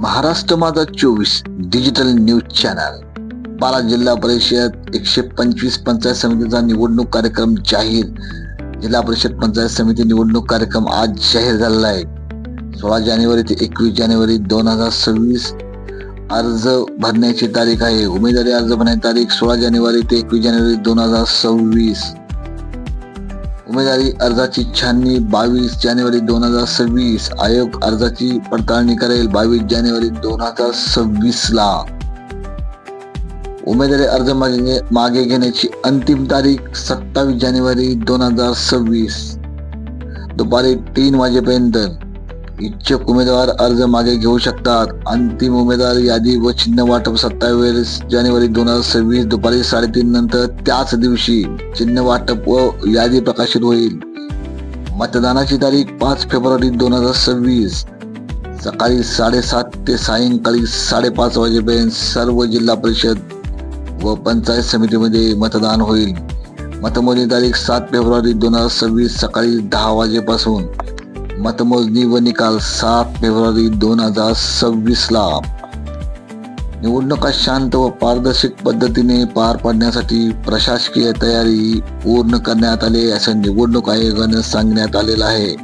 महाराष्ट्र माझा 24 digital news channel. बारा जिल्हा परिषद 125 पंचायत समितीचा निवडणूक कार्यक्रम जाहीर. जिल्हा परिषद पंचायत समिती निवडणूक कार्यक्रम आज जाहीर झालेला आहे. 16 जानेवारी ते 21 जानेवारी 2026 अर्ज भरण्याची तारीख आहे. उमेदवारी अर्ज भरण्याची तारीख 16 जानेवारी ते 21 जानेवारी 2026. उमेदवारी अर्जाची छाननी 22 जानेवारी 2026. आयोग अर्जाची पडताळणी करेल 22 जानेवारी 2026 ला. उमेदवारी अर्ज मागे घेण्याची अंतिम तारीख 27 जानेवारी 2026 दुपारी 3 वाजेपर्यंत. इच्छुक उमेदवार अर्ज मागे घेऊ शकतात. अंतिम उमेदवार यादी व चिन्ह वाटप 27 जानेवारी 2026 दुपारी 3:30 नंतर त्याच दिवशी चिन्ह वाटप व यादी प्रकाशित होईल. मतदानाची तारीख 5 फेब्रुवारी 2026 सकाळी 7:30 ते सायंकाळी 5:30 वाजेपर्यंत सर्व जिल्हा परिषद व पंचायत समितीमध्ये मतदान होईल. मतमोजणी तारीख 7 फेब्रुवारी 2026 सकाळी 10 वाजेपासून. मतमोजणी व निकाल 7 फेब्रुवारी 2026 ला. निवडणुका शांत व पारदर्शक पद्धतीने पार पाडण्यासाठी प्रशासकीय तयारी पूर्ण करण्यात आली असे निवडणूक आयोगाने सांगण्यात आलेलं आहे.